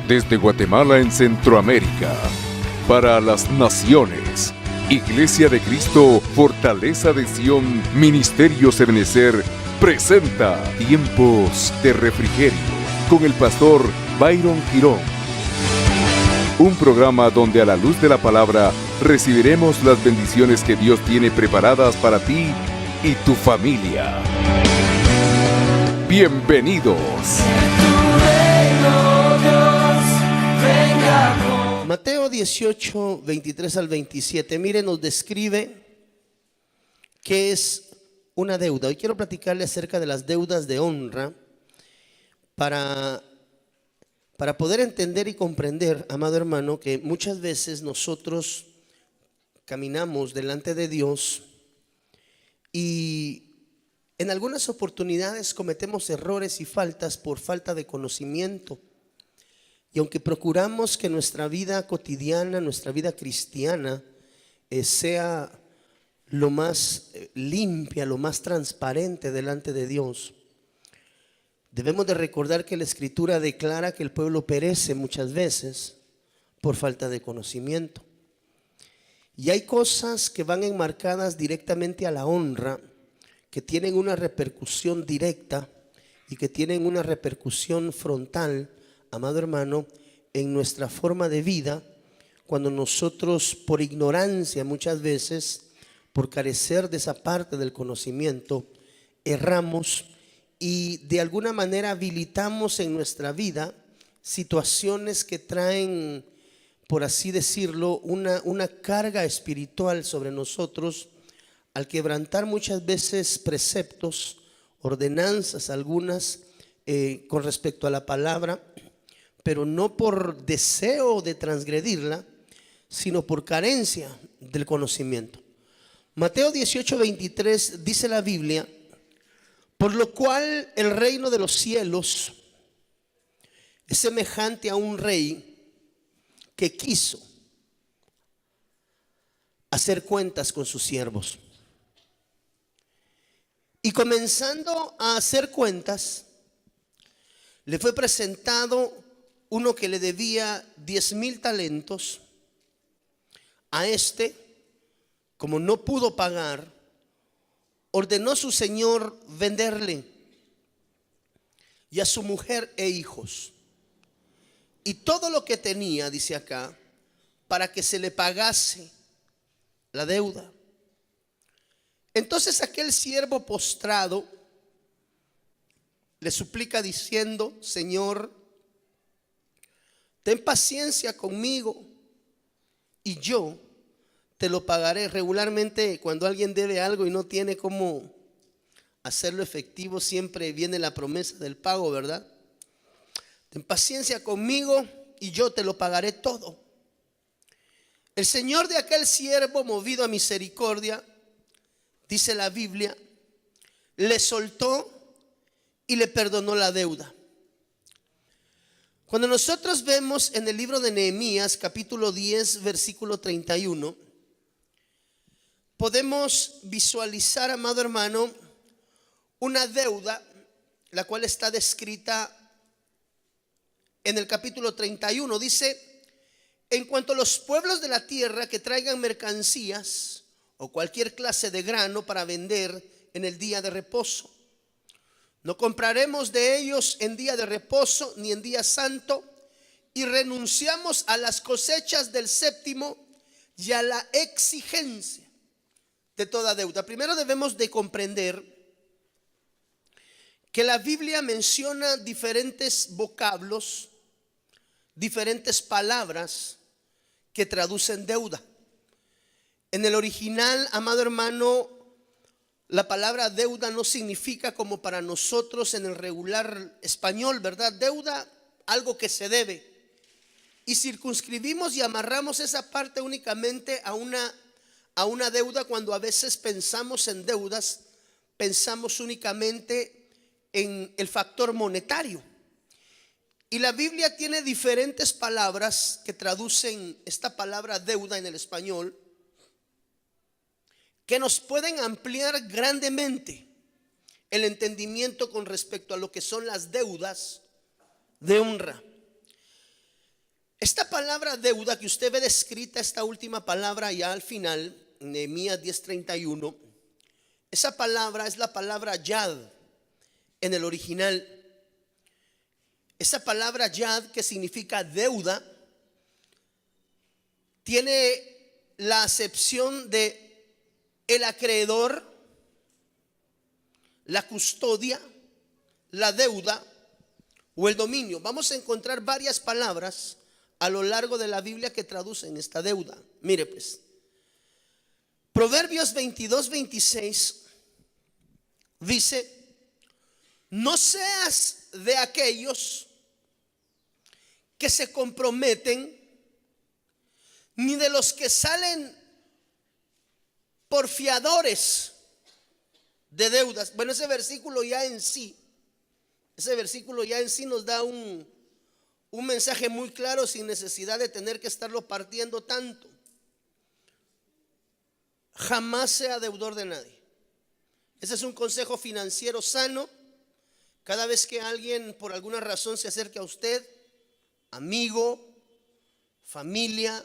desde Guatemala en Centroamérica, para las naciones. Iglesia de Cristo, Fortaleza de Sion, Ministerio Ebenecer, presenta Tiempos de Refrigerio con el pastor Byron Girón. Un programa donde a la luz de la palabra recibiremos las bendiciones que Dios tiene preparadas para ti y tu familia. Bienvenidos. Mateo 18, 23 al 27, mire, nos describe qué es una deuda. Hoy quiero platicarle acerca de las deudas de honra para poder entender y comprender, amado hermano, que muchas veces nosotros caminamos delante de Dios y en algunas oportunidades cometemos errores y faltas por falta de conocimiento. Y aunque procuramos que nuestra vida cotidiana, nuestra vida cristiana sea lo más limpia, lo más transparente delante de Dios, debemos de recordar que la Escritura declara que el pueblo perece muchas veces por falta de conocimiento. Y hay cosas que van enmarcadas directamente a la honra, que tienen una repercusión directa y que tienen una repercusión frontal, amado hermano, en nuestra forma de vida, cuando nosotros por ignorancia muchas veces, por carecer de esa parte del conocimiento, erramos y de alguna manera habilitamos en nuestra vida situaciones que traen, por así decirlo, una carga espiritual sobre nosotros, al quebrantar muchas veces preceptos, ordenanzas algunas con respecto a la palabra, pero no por deseo de transgredirla, sino por carencia del conocimiento. Mateo 18, 23 dice la Biblia: por lo cual el reino de los cielos es semejante a un rey que quiso hacer cuentas con sus siervos. Y comenzando a hacer cuentas, le fue presentado uno que le debía 10,000 talentos. A este, como no pudo pagar, ordenó su señor venderle y a su mujer e hijos y todo lo que tenía, dice acá, para que se le pagase la deuda. Entonces aquel siervo postrado le suplica diciendo: Señor, ten paciencia conmigo y yo te lo pagaré. Regularmente cuando alguien debe algo y no tiene cómo hacerlo efectivo, siempre viene la promesa del pago, ¿verdad? Ten paciencia conmigo y yo te lo pagaré todo. El señor de aquel siervo, movido a misericordia, dice la Biblia, le soltó y le perdonó la deuda. Cuando nosotros vemos en el libro de Nehemías, capítulo 10, versículo 31, podemos visualizar, amado hermano, una deuda, la cual está descrita en el capítulo 31. Dice: en cuanto a los pueblos de la tierra que traigan mercancías o cualquier clase de grano para vender en el día de reposo, no compraremos de ellos en día de reposo ni en día santo, y renunciamos a las cosechas del séptimo y a la exigencia de toda deuda. Primero debemos de comprender que la Biblia menciona diferentes vocablos, diferentes palabras que traducen deuda. En el original, amado hermano, la palabra deuda no significa como para nosotros en el regular español, ¿verdad? Deuda, algo que se debe. Y circunscribimos y amarramos esa parte únicamente a una deuda. Cuando a veces pensamos en deudas, pensamos únicamente en el factor monetario. Y la Biblia tiene diferentes palabras que traducen esta palabra deuda en el español, que nos pueden ampliar grandemente el entendimiento con respecto a lo que son las deudas de honra. palabra deuda que usted ve descrita, esta última palabra ya al final, Nehemías 10:31, esa palabra es la palabra yad en el original. Esa palabra yad, que significa deuda, tiene la acepción de el acreedor, la custodia, la deuda o el dominio. Vamos a encontrar varias palabras a lo largo de la Biblia que traducen esta deuda. Mire pues, Proverbios 22:26 dice: no seas de aquellos que se comprometen, ni de los que salen por fiadores de deudas. Bueno, ese versículo ya en sí nos da un mensaje muy claro, sin necesidad de tener que estarlo partiendo tanto. Jamás sea deudor de nadie. Ese es un consejo financiero sano. Cada vez que alguien por alguna razón se acerque a usted, amigo, familia,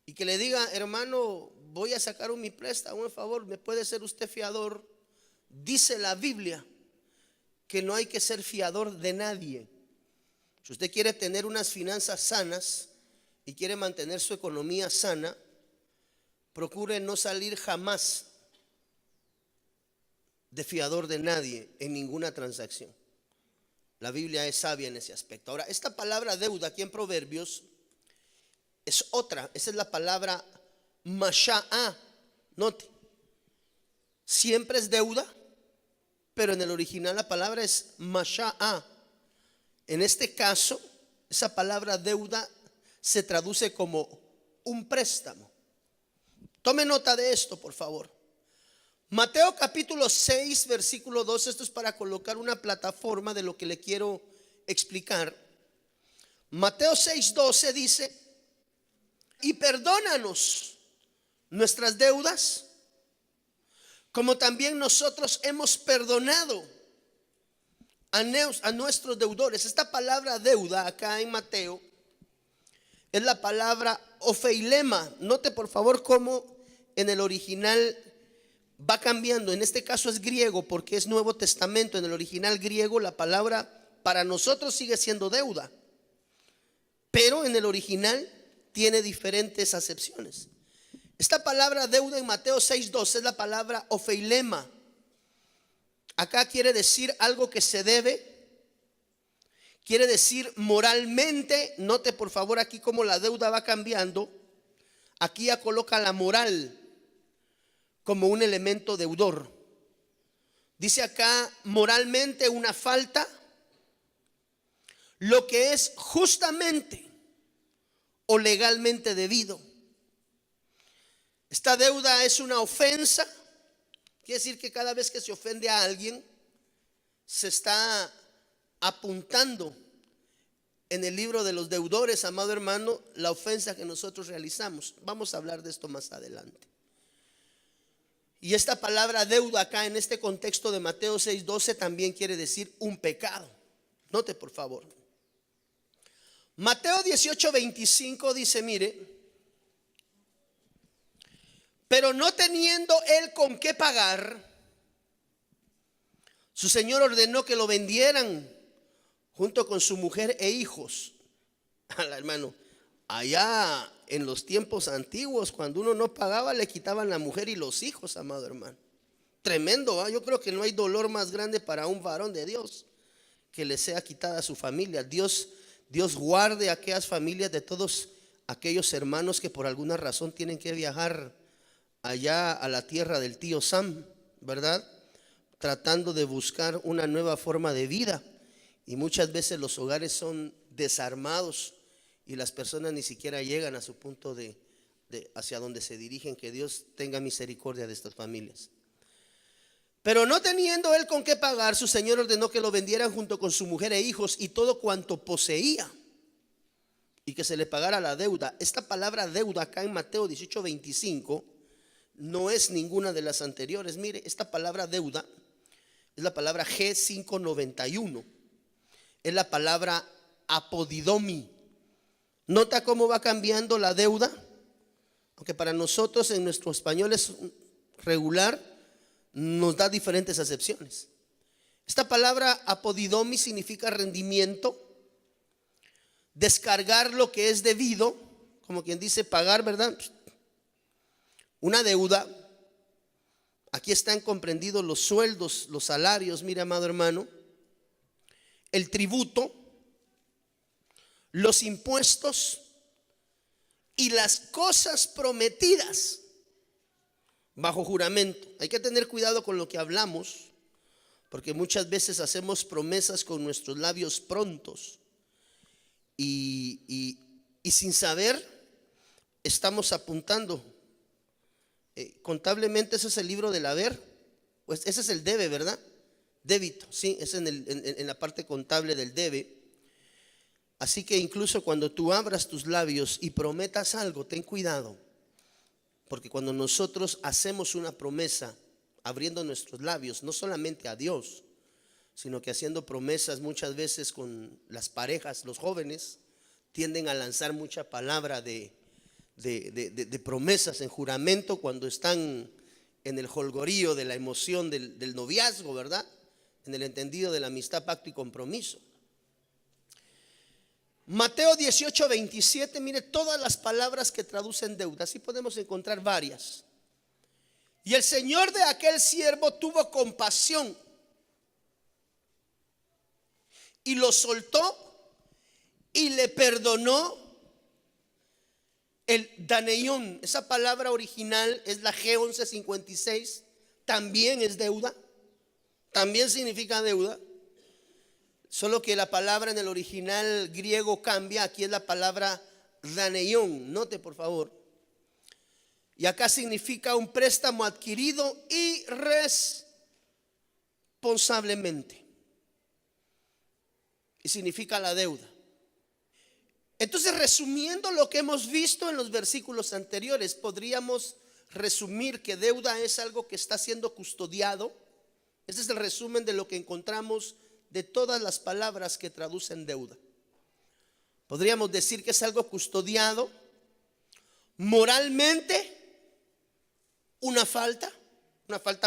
y que le diga: hermano, voy a sacar mi préstamo, por favor, ¿me puede ser usted fiador? Dice la Biblia que no hay que ser fiador de nadie. Si usted quiere tener unas finanzas sanas y quiere mantener su economía sana, procure no salir jamás de fiador de nadie en ninguna transacción. La Biblia es sabia en ese aspecto. Ahora, esta palabra deuda aquí en Proverbios es otra. Esa es la palabra masha'a. Note, siempre es deuda, pero en el original la palabra es masha'a. En este caso, esa palabra deuda se traduce como un préstamo. Tome nota de esto, por favor. Mateo capítulo 6, versículo 2. Esto es para colocar una plataforma de lo que le quiero explicar. Mateo 6:12 dice: y perdónanos nuestras deudas, como también nosotros hemos perdonado a nuestros deudores. Esta palabra deuda acá en Mateo es la palabra ofeilema. Note por favor cómo en el original va cambiando. En este caso es griego porque es Nuevo Testamento. En el original griego la palabra para nosotros sigue siendo deuda, pero en el original tiene diferentes acepciones. Esta palabra deuda en Mateo 6:12 es la palabra ofeilema. Acá quiere decir algo que se debe. Quiere decir moralmente. Note por favor aquí cómo la deuda va cambiando. Aquí ya coloca la moral como un elemento deudor. Dice acá moralmente una falta, lo que es justamente o legalmente debido. Esta deuda es una ofensa. Quiere decir que cada vez que se ofende a alguien, se está apuntando en el libro de los deudores, amado hermano, la ofensa que nosotros realizamos. Vamos a hablar de esto más adelante. Y esta palabra deuda acá en este contexto de Mateo 6:12 también quiere decir un pecado. Note por favor. Mateo 18:25 dice: mire, pero no teniendo él con qué pagar, su señor ordenó que lo vendieran junto con su mujer e hijos. Hermano, allá en los tiempos antiguos, cuando uno no pagaba, le quitaban la mujer y los hijos, amado hermano. Tremendo, ¿eh? Yo creo que no hay dolor más grande para un varón de Dios que le sea quitada a su familia. Dios guarde a aquellas familias de todos aquellos hermanos que por alguna razón tienen que viajar allá a la tierra del tío Sam, ¿verdad? Tratando de buscar una nueva forma de vida. Y muchas veces los hogares son desarmados y las personas ni siquiera llegan a su punto de hacia donde se dirigen. Que Dios tenga misericordia de estas familias. Pero no teniendo él con qué pagar, su señor ordenó que lo vendieran junto con su mujer e hijos y todo cuanto poseía, y que se le pagara la deuda. Esta palabra deuda acá en Mateo 18:25 no es ninguna de las anteriores. Mire, esta palabra deuda es la palabra G591. Es la palabra apodidomi. Nota cómo va cambiando la deuda, aunque para nosotros en nuestro español es regular, nos da diferentes acepciones. Esta palabra apodidomi significa rendimiento, descargar lo que es debido, como quien dice pagar, ¿verdad? Una deuda. Aquí están comprendidos los sueldos, los salarios, mire amado hermano, el tributo, los impuestos y las cosas prometidas bajo juramento. Hay que tener cuidado con lo que hablamos, porque muchas veces hacemos promesas con nuestros labios prontos y sin saber estamos apuntando. Contablemente ese es el libro del haber, pues ese es el debe, ¿verdad? Débito, sí, es en la parte contable del debe. Así que incluso cuando tú abras tus labios y prometas algo, ten cuidado, porque cuando nosotros hacemos una promesa abriendo nuestros labios, no solamente a Dios, sino que haciendo promesas muchas veces con las parejas, los jóvenes tienden a lanzar mucha palabra de promesas en juramento cuando están en el jolgorío de la emoción del noviazgo, ¿verdad? En el entendido de la amistad, pacto y compromiso. Mateo 18:27, mire todas las palabras que traducen deuda, así podemos encontrar varias. Y el señor de aquel siervo tuvo compasión y lo soltó y le perdonó el daneión. Esa palabra original es la G1156, también es deuda, también significa deuda. Solo que la palabra en el original griego cambia. Aquí es la palabra daneión, note por favor. Y acá significa un préstamo adquirido irresponsablemente. Y significa la deuda. Entonces, resumiendo lo que hemos visto en los versículos anteriores, podríamos resumir que deuda es algo que está siendo custodiado. Ese es el resumen de lo que encontramos de todas las palabras que traducen deuda. Podríamos decir que es algo custodiado, moralmente una falta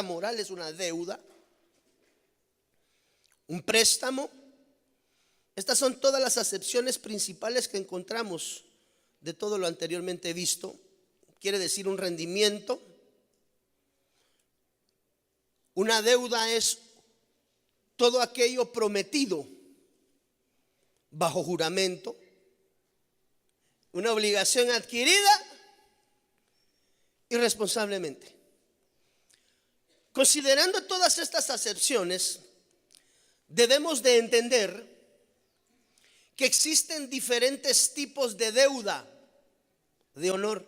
moral es una deuda, un préstamo. Estas son todas las acepciones principales que encontramos de todo lo anteriormente visto. Quiere decir un rendimiento. Una deuda es todo aquello prometido bajo juramento, una obligación adquirida irresponsablemente. Considerando todas estas acepciones, debemos de entender que existen diferentes tipos de deuda de honor,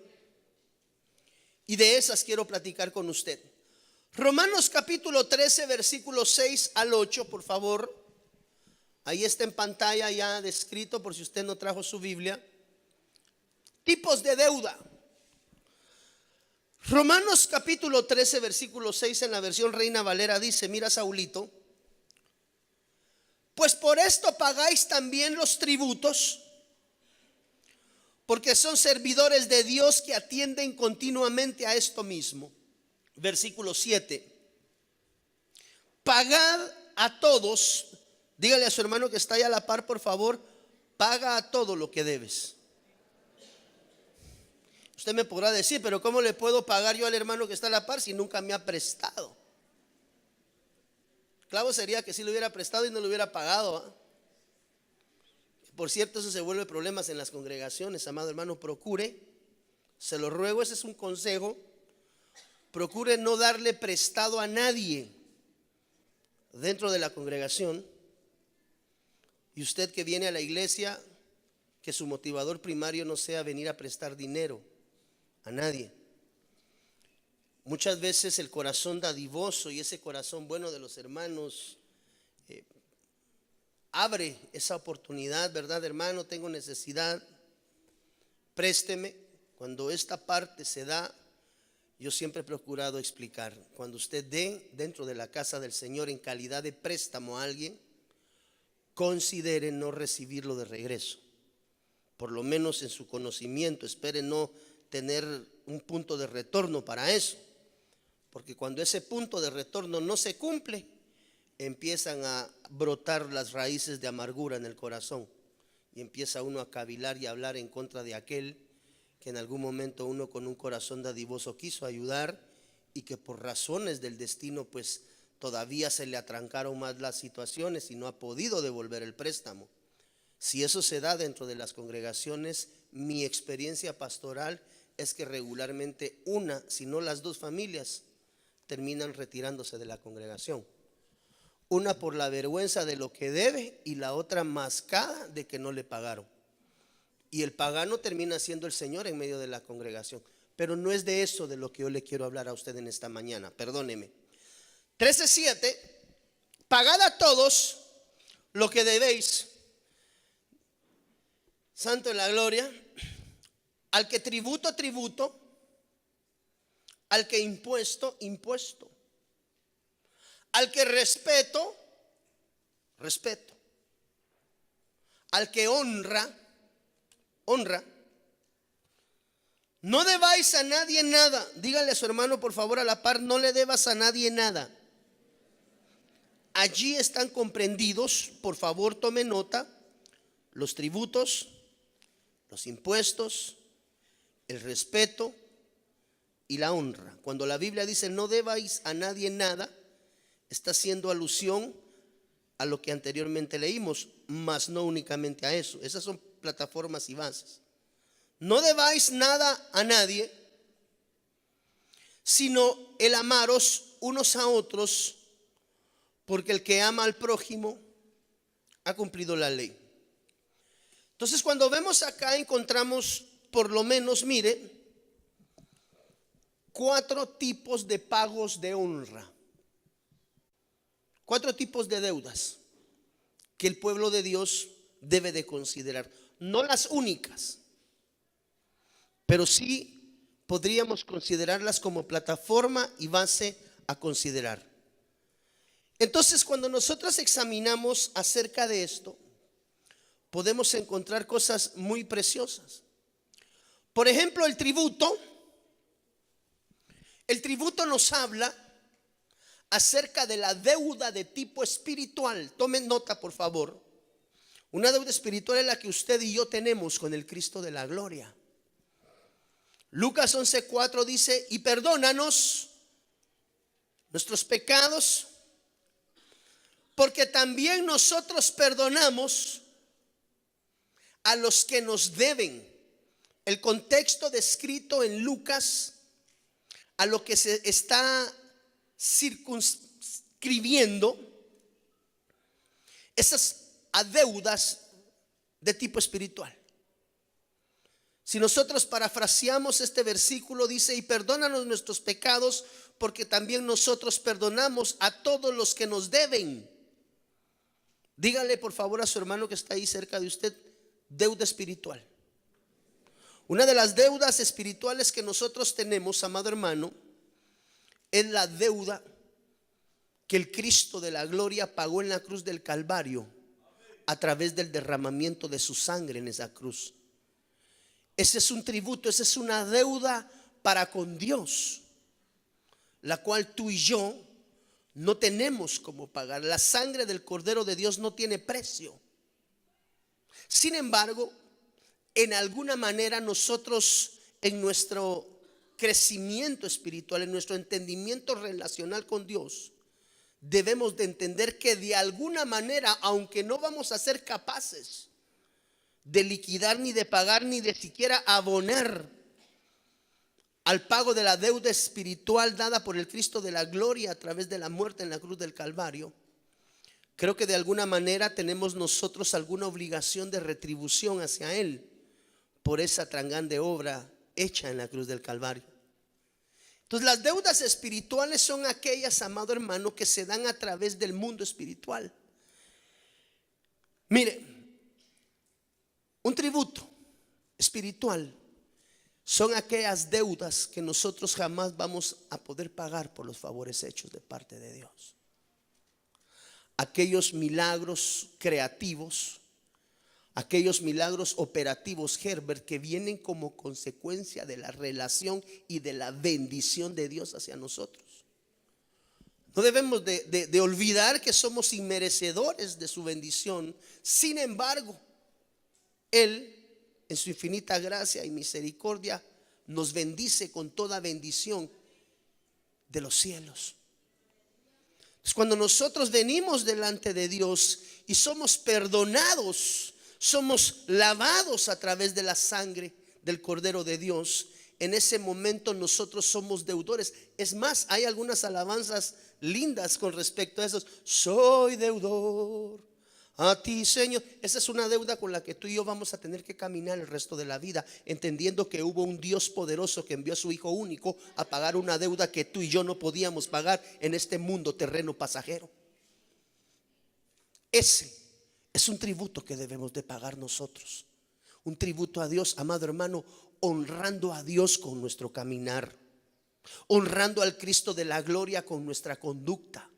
y de esas quiero platicar con usted. Romanos capítulo 13, versículos 6 al 8, por favor. Ahí está en pantalla ya descrito por si usted no trajo su Biblia. Tipos de deuda. Romanos capítulo 13, versículo 6 en la versión Reina Valera dice, mira Saulito, pues por esto pagáis también los tributos, porque son servidores de Dios que atienden continuamente a esto mismo. Versículo 7. Pagad a todos, dígale a su hermano que está ahí a la par, por favor, paga a todo lo que debes. Usted me podrá decir, pero ¿cómo le puedo pagar yo al hermano que está a la par si nunca me ha prestado? Claro sería que si lo hubiera prestado y no lo hubiera pagado, ¿eh? Por cierto, eso se vuelve problemas en las congregaciones, amado hermano. Procure, se lo ruego, ese es un consejo. Procure no darle prestado a nadie dentro de la congregación. Y usted que viene a la iglesia, que su motivador primario no sea venir a prestar dinero a nadie. Muchas veces el corazón dadivoso y ese corazón bueno de los hermanos abre esa oportunidad, ¿verdad, hermano? Tengo necesidad, présteme. Cuando esta parte se da, yo siempre he procurado explicar, cuando usted dé dentro de la casa del Señor en calidad de préstamo a alguien, considere no recibirlo de regreso. Por lo menos en su conocimiento, espere no tener un punto de retorno para eso. Porque cuando ese punto de retorno no se cumple, empiezan a brotar las raíces de amargura en el corazón. Y empieza uno a cavilar y a hablar en contra de aquel que en algún momento uno con un corazón dadivoso quiso ayudar y que por razones del destino pues todavía se le atrancaron más las situaciones y no ha podido devolver el préstamo. Si eso se da dentro de las congregaciones, mi experiencia pastoral es que regularmente una, si no las dos familias, terminan retirándose de la congregación. Una por la vergüenza de lo que debe y la otra mascada de que no le pagaron. Y el pagano termina siendo el Señor en medio de la congregación. Pero no es de eso de lo que yo le quiero hablar a usted en esta mañana, perdóneme. 13:7, pagad a todos lo que debéis, Santo en la gloria, al que tributo, tributo, al que impuesto, impuesto, al que respeto, respeto, al que honra, honra. No debáis a nadie nada. Dígale a su hermano por favor a la par, no le debas a nadie nada. Allí están comprendidos, por favor tome nota, los tributos, los impuestos, el respeto y la honra. Cuando la Biblia dice no debáis a nadie nada, está haciendo alusión a lo que anteriormente leímos, mas no únicamente a eso. Esas son plataformas y bases. No debáis nada a nadie, sino el amaros unos a otros, porque el que ama al prójimo ha cumplido la ley. Entonces, cuando vemos acá encontramos por lo menos, mire, 4 tipos de pagos de honra. 4 tipos de deudas que el pueblo de Dios debe de considerar. No las únicas, pero sí podríamos considerarlas como plataforma y base a considerar. Entonces, cuando nosotros examinamos acerca de esto, podemos encontrar cosas muy preciosas. Por ejemplo, el tributo. El tributo nos habla acerca de la deuda de tipo espiritual. Tomen nota, por favor. Una deuda espiritual es la que usted y yo tenemos con el Cristo de la gloria. Lucas 11:4 dice: y perdónanos nuestros pecados, porque también nosotros perdonamos a los que nos deben. El contexto descrito en Lucas, a lo que se está circunscribiendo, esas deudas de tipo espiritual. Si nosotros parafraseamos este versículo, dice: y perdónanos nuestros pecados, porque también nosotros perdonamos a todos los que nos deben. Dígale por favor a su hermano que está ahí cerca de usted: deuda espiritual. Una de las deudas espirituales que nosotros tenemos, amado hermano, es la deuda que el Cristo de la gloria pagó en la cruz del Calvario a través del derramamiento de su sangre en esa cruz. Ese es un tributo, esa es una deuda para con Dios, la cual tú y yo no tenemos cómo pagar. La sangre del Cordero de Dios no tiene precio. Sin embargo, en alguna manera nosotros, en nuestro crecimiento espiritual, en nuestro entendimiento relacional con Dios, debemos de entender que de alguna manera, aunque no vamos a ser capaces de liquidar, ni de pagar, ni de siquiera abonar al pago de la deuda espiritual dada por el Cristo de la gloria a través de la muerte en la cruz del Calvario, creo que de alguna manera tenemos nosotros alguna obligación de retribución hacia Él por esa tan grande obra hecha en la cruz del Calvario. Entonces, las deudas espirituales son aquellas, amado hermano, que se dan a través del mundo espiritual. Mire, un tributo espiritual son aquellas deudas que nosotros jamás vamos a poder pagar por los favores hechos de parte de Dios. aquellos milagros creativos, aquellos milagros operativos, Herbert, que vienen como consecuencia de la relación y de la bendición de Dios hacia nosotros. No debemos de olvidar que somos inmerecedores de su bendición. Sin embargo, Él, en su infinita gracia y misericordia, nos bendice con toda bendición de los cielos. Entonces, cuando nosotros venimos delante de Dios y somos perdonados, somos lavados a través de la sangre del Cordero de Dios, en ese momento nosotros somos deudores. Es más, hay algunas alabanzas lindas con respecto a eso. Soy deudor a ti, Señor. Esa es una deuda con la que tú y yo vamos a tener que caminar el resto de la vida, entendiendo que hubo un Dios poderoso que envió a su Hijo único a pagar una deuda que tú y yo no podíamos pagar en este mundo terreno pasajero. Ese es un tributo que debemos de pagar nosotros. Un tributo a Dios, amado hermano, honrando a Dios con nuestro caminar, honrando al Cristo de la gloria con nuestra conducta,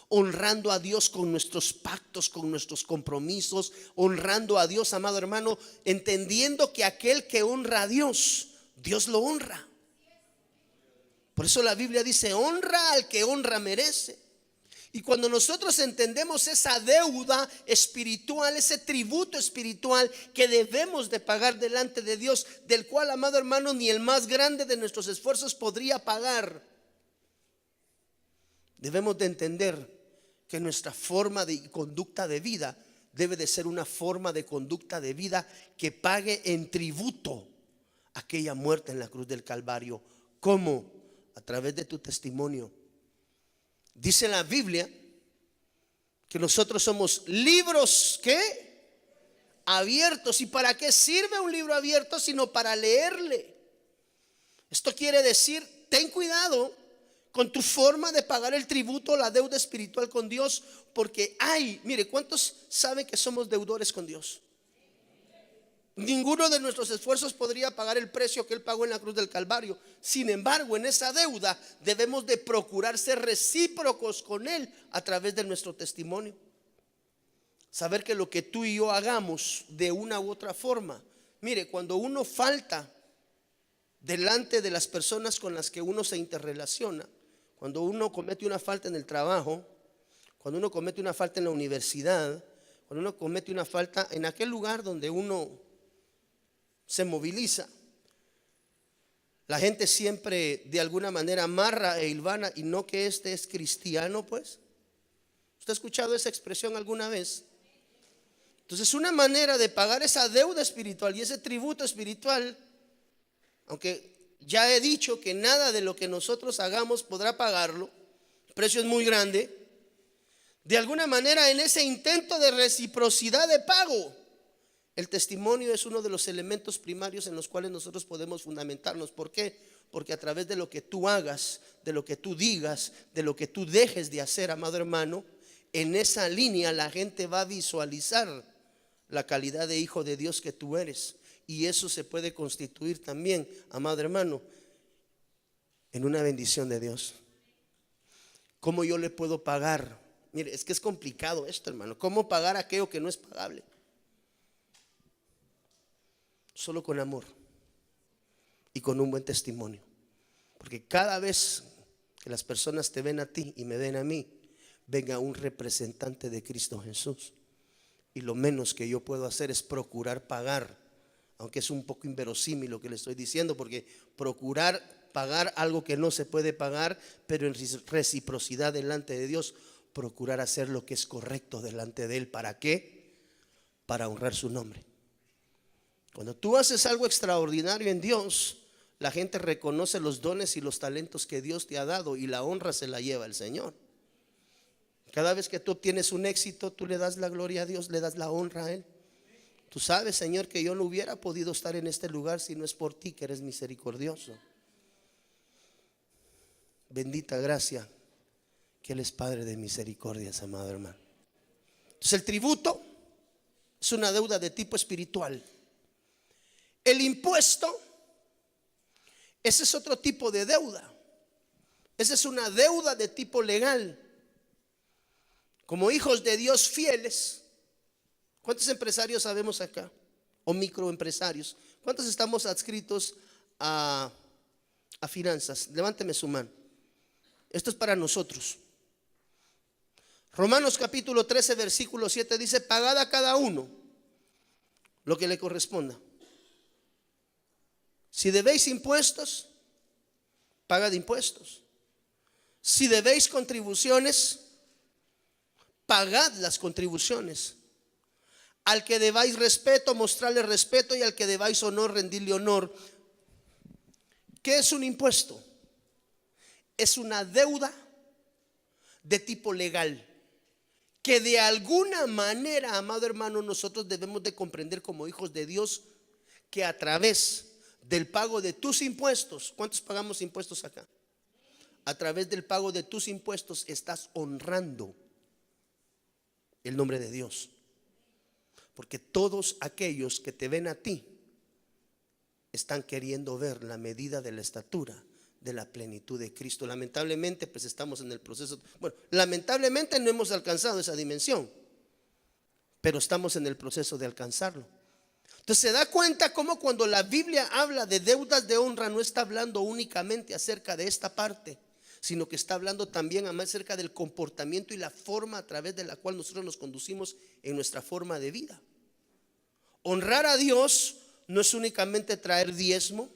honrando a Dios con nuestros pactos, con nuestros compromisos, honrando a Dios, amado hermano, entendiendo que aquel que honra a Dios, Dios lo honra. Por eso la Biblia dice: honra al que honra merece. Y cuando nosotros entendemos esa deuda espiritual, ese tributo espiritual que debemos de pagar delante de Dios, del cual, amado hermano, ni el más grande de nuestros esfuerzos podría pagar, debemos de entender que nuestra forma de conducta de vida debe de ser una forma de conducta de vida que pague en tributo aquella muerte en la cruz del Calvario. ¿Cómo? A través de tu testimonio. Dice la Biblia que nosotros somos libros, ¿qué? Abiertos. ¿Y para qué sirve un libro abierto? Sino para leerle. Esto quiere decir, ten cuidado con tu forma de pagar el tributo, la deuda espiritual con Dios, porque mire, ¿cuántos saben que somos deudores con Dios? Ninguno de nuestros esfuerzos podría pagar el precio que Él pagó en la cruz del Calvario. Sin embargo, en esa deuda debemos de procurar ser recíprocos con Él a través de nuestro testimonio. Saber que lo que tú y yo hagamos de una u otra forma, mire, cuando uno falta delante de las personas con las que uno se interrelaciona, cuando uno comete una falta en el trabajo, cuando uno comete una falta en la universidad, cuando uno comete una falta en aquel lugar donde uno se moviliza, la gente siempre de alguna manera amarra e hilvana, y no que este es cristiano, pues. ¿Usted ha escuchado esa expresión alguna vez? Entonces, una manera de pagar esa deuda espiritual y ese tributo espiritual, aunque ya he dicho que nada de lo que nosotros hagamos podrá pagarlo, el precio es muy grande, de alguna manera en ese intento de reciprocidad de pago, el testimonio es uno de los elementos primarios en los cuales nosotros podemos fundamentarnos. ¿Por qué? Porque a través de lo que tú hagas, de lo que tú digas, de lo que tú dejes de hacer, amado hermano, en esa línea la gente va a visualizar la calidad de hijo de Dios que tú eres. Y eso se puede constituir también, amado hermano, en una bendición de Dios. ¿Cómo yo le puedo pagar? Mire, es que es complicado esto, hermano. ¿Cómo pagar aquello que no es pagable? Solo con amor y con un buen testimonio. Porque cada vez que las personas te ven a ti y me ven a mí, venga un representante de Cristo Jesús. Y lo menos que yo puedo hacer es procurar pagar, aunque es un poco inverosímil lo que le estoy diciendo, porque procurar pagar algo que no se puede pagar, pero en reciprocidad delante de Dios, procurar hacer lo que es correcto delante de Él. ¿Para qué? Para honrar su nombre. Cuando tú haces algo extraordinario en Dios, la gente reconoce los dones y los talentos que Dios te ha dado, y la honra se la lleva el Señor. Cada vez que tú obtienes un éxito, tú le das la gloria a Dios, le das la honra a Él. Tú sabes, Señor, que yo no hubiera podido estar en este lugar si no es por ti, que eres misericordioso. Bendita gracia, que Él es Padre de misericordias, amado hermano. Entonces, el tributo es una deuda de tipo espiritual. El impuesto, ese es otro tipo de deuda. Esa es una deuda de tipo legal. como hijos de Dios fieles. ¿Cuántos empresarios sabemos acá? O microempresarios. ¿Cuántos estamos adscritos a finanzas? Levánteme su mano. Esto es para nosotros. Romanos capítulo 13 versículo 7 dice: pagad a cada uno lo que le corresponda. Si debéis impuestos, pagad impuestos. Si debéis contribuciones, pagad las contribuciones. Al que debáis respeto, mostrarle respeto, y al que debáis honor, rendirle honor. ¿Qué es un impuesto? Es una deuda de tipo legal, que de alguna manera, amado hermano, nosotros debemos de comprender como hijos de Dios, que a través del pago de tus impuestos, ¿cuántos pagamos impuestos acá? A través del pago de tus impuestos estás honrando el nombre de Dios. Porque todos aquellos que te ven a ti están queriendo ver la medida de la estatura de la plenitud de Cristo. Lamentablemente, pues estamos en el proceso. Bueno, lamentablemente no hemos alcanzado esa dimensión, pero estamos en el proceso de alcanzarlo. Entonces se da cuenta cómo cuando la Biblia habla de deudas de honra, no está hablando únicamente acerca de esta parte, sino que está hablando también acerca del comportamiento y la forma a través de la cual nosotros nos conducimos en nuestra forma de vida. Honrar a Dios no es únicamente traer diezmo.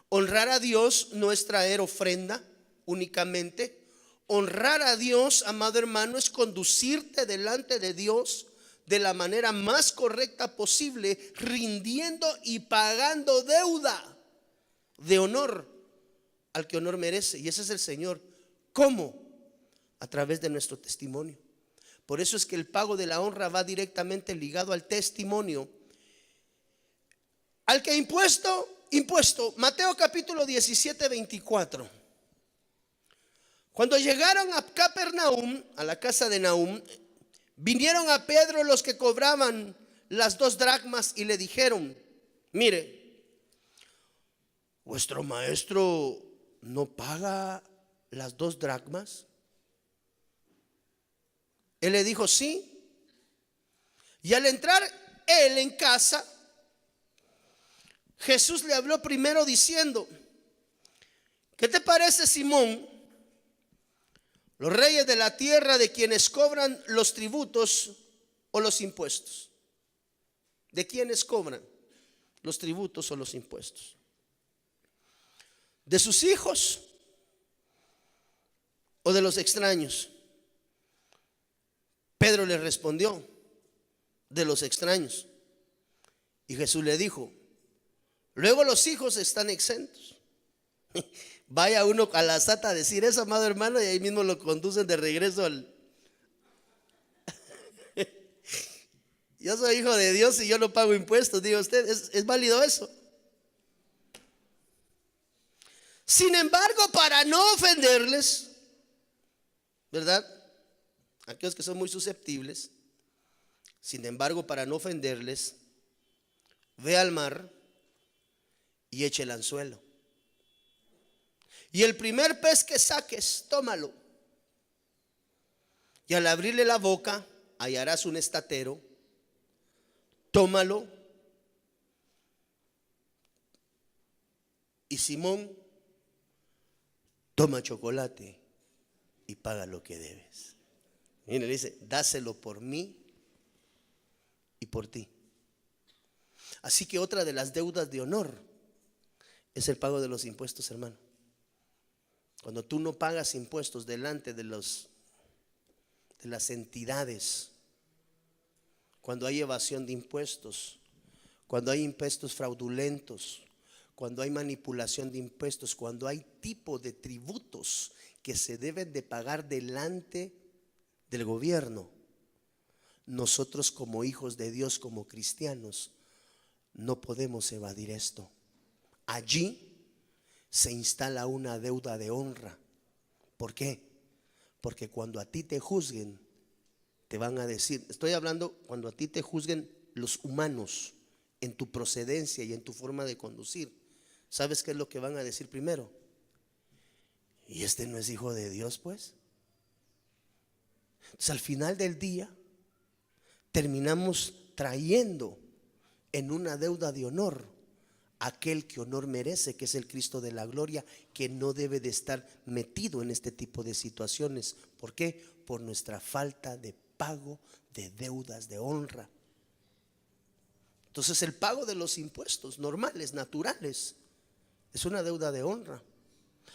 Honrar a Dios no es traer ofrenda únicamente. Honrar a Dios, amado hermano, es conducirte delante de Dios de la manera más correcta posible, rindiendo y pagando deuda de honor al que honor merece, y ese es el Señor. ¿Cómo? A través de nuestro testimonio. Por eso es que el pago de la honra va directamente ligado al testimonio. Al que impuesto. Mateo capítulo 17, 24. Cuando llegaron a Capernaum, a la casa de Nahum, vinieron a Pedro los que cobraban las 2 dracmas y le dijeron: mire, vuestro maestro no paga las 2 dracmas. Él le dijo: sí. Y al entrar él en casa, Jesús le habló primero diciendo: ¿qué te parece, Simón? Los reyes de la tierra, de quienes cobran los tributos o los impuestos. ¿De quiénes cobran los tributos o los impuestos? ¿De sus hijos o de los extraños? Pedro le respondió: de los extraños. Y Jesús le dijo: luego los hijos están exentos. Vaya uno a la SAT a decir eso, amado hermano, y ahí mismo lo conducen de regreso al... Yo soy hijo de Dios y yo no pago impuestos, diga usted, ¿es válido eso? Sin embargo, para no ofenderles, ¿verdad? Aquellos que son muy susceptibles, sin embargo, para no ofenderles, ve al mar y eche el anzuelo. Y el primer pez que saques, tómalo. Y al abrirle la boca, hallarás un estatero. Tómalo. Y Simón, toma chocolate y paga lo que debes. Y le dice: dáselo por mí y por ti. Así que otra de las deudas de honor es el pago de los impuestos, hermano. Cuando tú no pagas impuestos delante de las entidades, cuando hay evasión de impuestos, cuando hay impuestos fraudulentos, cuando hay manipulación de impuestos, cuando hay tipo de tributos que se deben de pagar delante del gobierno, nosotros como hijos de Dios, como cristianos, no podemos evadir esto. Allí se instala una deuda de honra. ¿Por qué? Porque cuando a ti te juzguen, te van a decir, estoy hablando cuando a ti te juzguen los humanos en tu procedencia y en tu forma de conducir, ¿sabes qué es lo que van a decir primero? ¿Y este no es hijo de Dios, pues? Entonces, al final del día, terminamos trayendo en una deuda de honor a aquel que honor merece, que es el Cristo de la gloria, que no debe de estar metido en este tipo de situaciones. ¿Por qué? Por nuestra falta de pago de deudas de honra. Entonces, el pago de los impuestos normales, naturales, es una deuda de honra.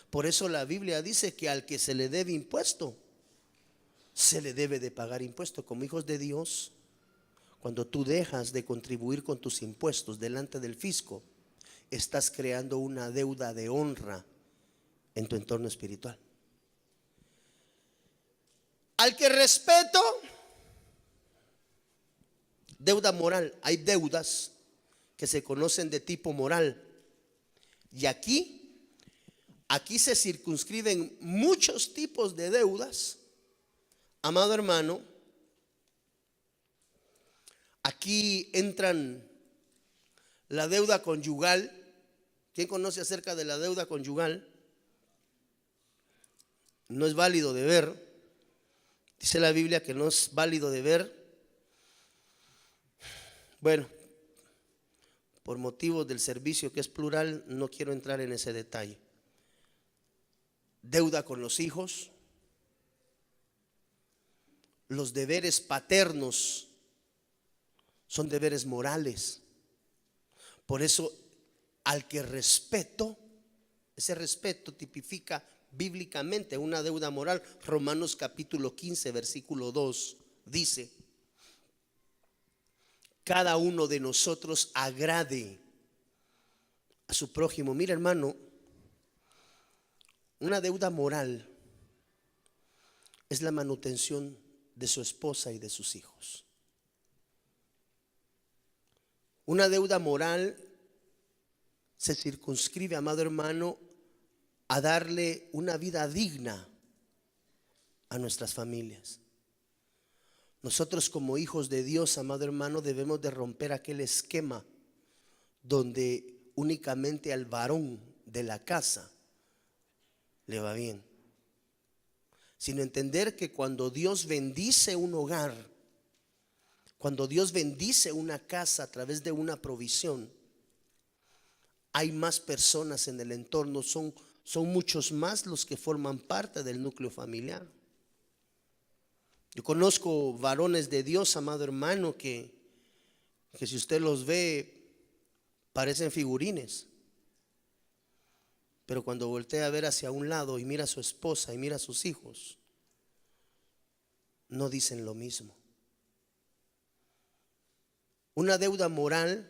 Por eso la Biblia dice que al que se le debe impuesto, se le debe de pagar impuesto. Como hijos de Dios, cuando tú dejas de contribuir con tus impuestos delante del fisco, estás creando una deuda de honra en tu entorno espiritual. Al que respeto, deuda moral. Hay deudas que se conocen de tipo moral. Y aquí se circunscriben muchos tipos de deudas. Amado hermano, aquí entran la deuda conyugal. ¿Quién conoce acerca de la deuda conyugal? No es válido deber. Dice la Biblia que no es válido deber. Bueno, por motivos del servicio que es plural, no quiero entrar en ese detalle. Deuda con los hijos. Los deberes paternos son deberes morales. Por eso, al que respeto, ese respeto tipifica bíblicamente una deuda moral. Romanos capítulo 15, versículo 2 dice: cada uno de nosotros agrade a su prójimo. Mira, hermano, una deuda moral es la manutención de su esposa y de sus hijos. Una deuda moral se circunscribe, amado hermano, a darle una vida digna a nuestras familias. Nosotros como hijos de Dios, amado hermano, debemos de romper aquel esquema donde únicamente al varón de la casa le va bien, sino entender que cuando Dios bendice un hogar, cuando Dios bendice una casa a través de una provisión, hay más personas en el entorno, son muchos más los que forman parte del núcleo familiar. Yo conozco varones de Dios, amado hermano, que si usted los ve parecen figurines, pero cuando voltea a ver hacia un lado y mira a su esposa y mira a sus hijos, no dicen lo mismo. Una deuda moral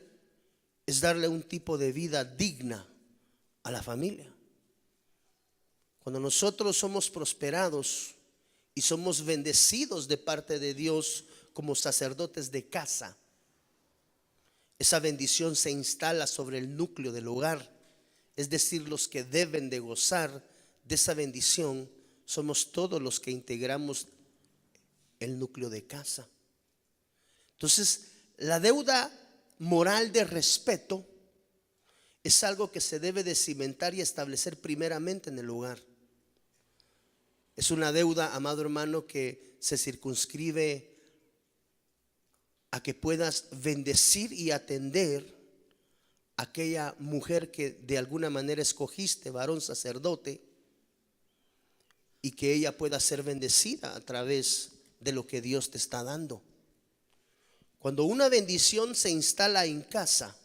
es darle un tipo de vida digna a la familia. Cuando nosotros somos prosperados y somos bendecidos de parte de Dios como sacerdotes de casa, esa bendición se instala sobre el núcleo del hogar. Es decir, los que deben de gozar de esa bendición somos todos los que integramos el núcleo de casa. Entonces, la deuda moral de respeto es algo que se debe de cimentar y establecer primeramente en el hogar. Es una deuda, amado hermano, que se circunscribe a que puedas bendecir y atender a aquella mujer que de alguna manera escogiste, varón sacerdote, y que ella pueda ser bendecida a través de lo que Dios te está dando. Cuando una bendición se instala en casa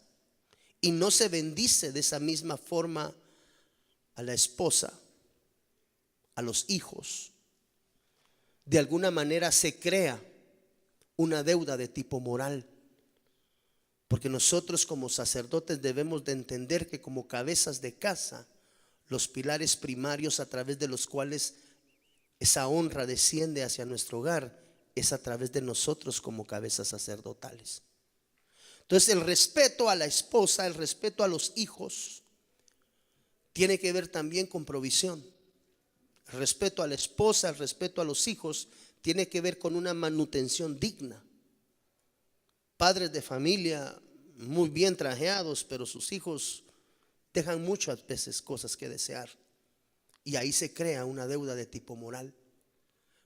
y no se bendice de esa misma forma a la esposa, a los hijos, de alguna manera se crea una deuda de tipo moral. Porque nosotros como sacerdotes debemos de entender que como cabezas de casa, los pilares primarios a través de los cuales esa honra desciende hacia nuestro hogar es a través de nosotros como cabezas sacerdotales. Entonces, el respeto a la esposa, el respeto a los hijos, tiene que ver también con provisión. El respeto a la esposa, el respeto a los hijos, tiene que ver con una manutención digna. Padres de familia muy bien trajeados, pero sus hijos dejan muchas veces cosas que desear. Y ahí se crea una deuda de tipo moral.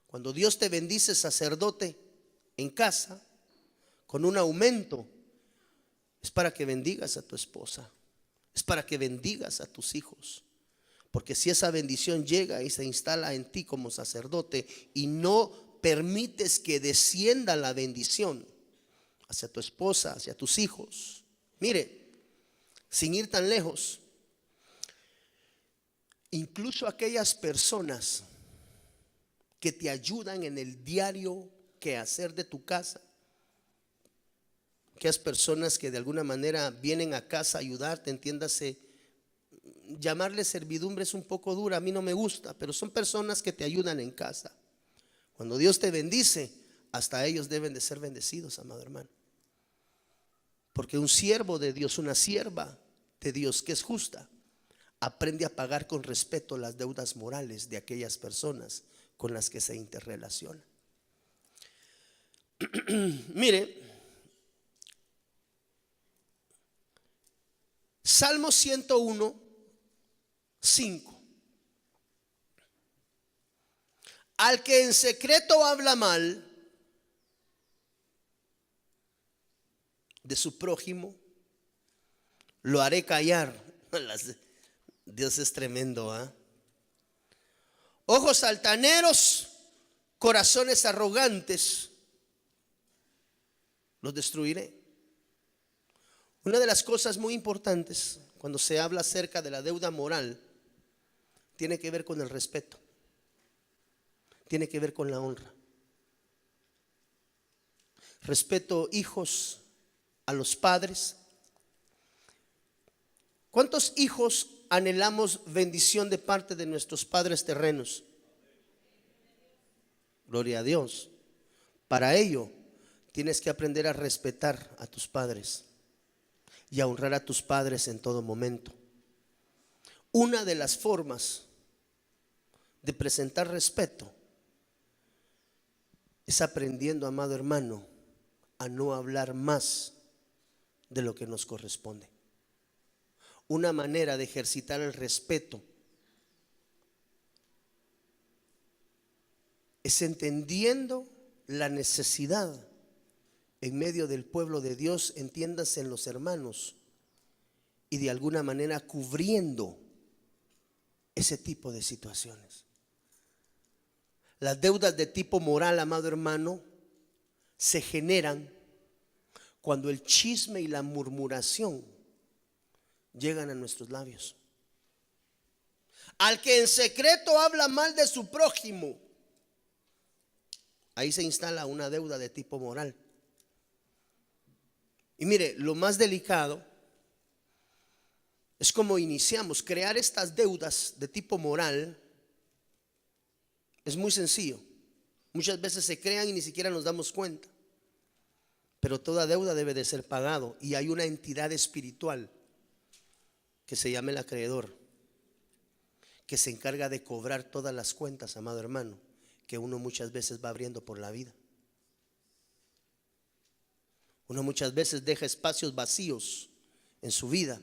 Cuando Dios te bendice, sacerdote, en casa, con un aumento, es para que bendigas a tu esposa, es para que bendigas a tus hijos. Porque si esa bendición llega y se instala en ti como sacerdote y no permites que descienda la bendición hacia tu esposa, hacia tus hijos. Mire, sin ir tan lejos, incluso aquellas personas que te ayudan en el diario quehacer de tu casa, aquellas personas que de alguna manera vienen a casa a ayudarte, entiéndase, llamarle servidumbre es un poco dura, a mí no me gusta, pero son personas que te ayudan en casa. Cuando Dios te bendice, hasta ellos deben de ser bendecidos, amado hermano. Porque un siervo de Dios, una sierva de Dios que es justa, aprende a pagar con respeto las deudas morales de aquellas personas con las que se interrelaciona. Mire, Salmo 101, 5. Al que en secreto habla mal de su prójimo, lo haré callar. Dios es tremendo, ¿ah? Ojos altaneros, corazones arrogantes, los destruiré. Una de las cosas muy importantes cuando se habla acerca de la deuda moral tiene que ver con el respeto, tiene que ver con la honra. Respeto, hijos, a los padres. ¿Cuántos hijos anhelamos bendición de parte de nuestros padres terrenos? Gloria a Dios. Para ello tienes que aprender a respetar a tus padres y a honrar a tus padres en todo momento. Una de las formas de presentar respeto es aprendiendo, amado hermano, a no hablar más de lo que nos corresponde. Una manera de ejercitar el respeto es entendiendo la necesidad en medio del pueblo de Dios, entiéndase en los hermanos, y de alguna manera cubriendo ese tipo de situaciones. Las deudas de tipo moral, amado hermano, se generan cuando el chisme y la murmuración llegan a nuestros labios. Al que en secreto habla mal de su prójimo, ahí se instala una deuda de tipo moral. Y mire, lo más delicado es cómo iniciamos. Crear estas deudas de tipo moral es muy sencillo. Muchas veces se crean y ni siquiera nos damos cuenta. Pero toda deuda debe de ser pagado, y hay una entidad espiritual que se llama el acreedor, que se encarga de cobrar todas las cuentas, amado hermano, que uno muchas veces va abriendo por la vida. Uno muchas veces deja espacios vacíos en su vida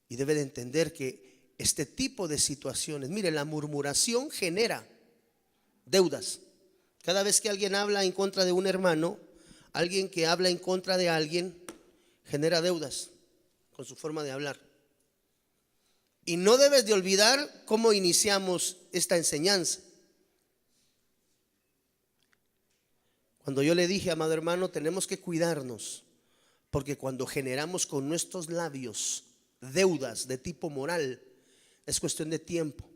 y debe de entender que este tipo de situaciones, mire, la murmuración genera deudas. Cada vez que alguien habla en contra de un hermano, alguien que habla en contra de alguien, genera deudas con su forma de hablar. Y no debes de olvidar cómo iniciamos esta enseñanza. Cuando yo le dije, amado hermano, tenemos que cuidarnos, porque cuando generamos con nuestros labios deudas de tipo moral, es cuestión de tiempo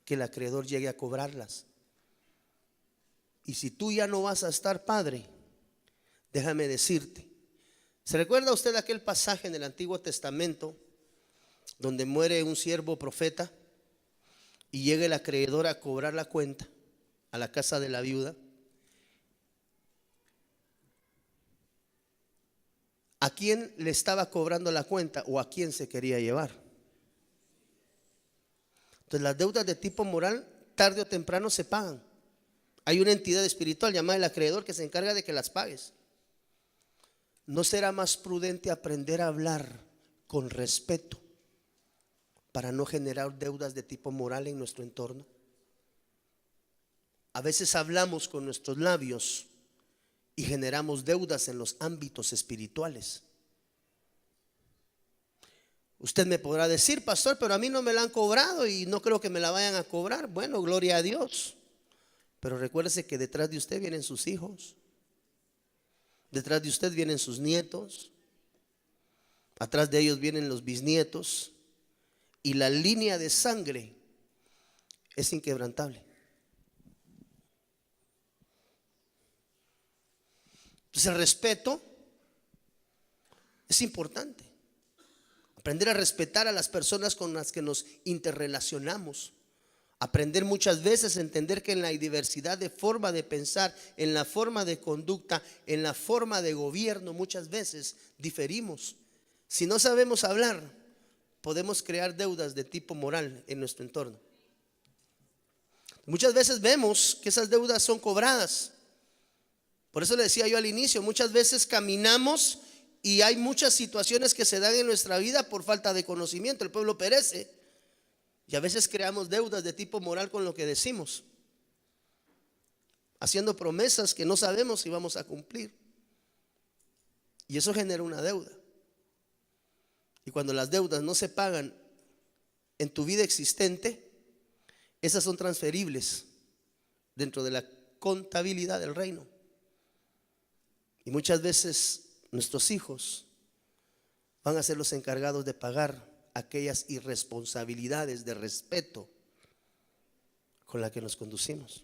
que el acreedor llegue a cobrarlas. Y si tú ya no vas a estar, padre, déjame decirte, ¿se recuerda usted aquel pasaje en el Antiguo Testamento donde muere un siervo profeta y llega el acreedor a cobrar la cuenta a la casa de la viuda? ¿A quién le estaba cobrando la cuenta o a quién se quería llevar? Entonces las deudas de tipo moral tarde o temprano se pagan. Hay una entidad espiritual llamada el acreedor que se encarga de que las pagues. ¿No será más prudente aprender a hablar con respeto para no generar deudas de tipo moral en nuestro entorno? A veces hablamos con nuestros labios y generamos deudas en los ámbitos espirituales. Usted me podrá decir, pastor, pero a mí no me la han cobrado y no creo que me la vayan a cobrar. Bueno, gloria a Dios. Pero recuérdese que detrás de usted vienen sus hijos. Detrás de usted vienen sus nietos. Atrás de ellos vienen los bisnietos. Y la línea de sangre es inquebrantable. Entonces el respeto es importante. Aprender a respetar a las personas con las que nos interrelacionamos. Aprender muchas veces a entender que en la diversidad de forma de pensar, en la forma de conducta, en la forma de gobierno, muchas veces diferimos. Si no sabemos hablar, podemos crear deudas de tipo moral en nuestro entorno. Muchas veces vemos que esas deudas son cobradas. Por eso le decía yo al inicio, muchas veces caminamos y hay muchas situaciones que se dan en nuestra vida por falta de conocimiento. El pueblo perece y a veces creamos deudas de tipo moral con lo que decimos, haciendo promesas que no sabemos si vamos a cumplir. Y eso genera una deuda. Y cuando las deudas no se pagan en tu vida existente, esas son transferibles dentro de la contabilidad del reino. Y muchas veces nuestros hijos van a ser los encargados de pagar aquellas irresponsabilidades de respeto con las que nos conducimos.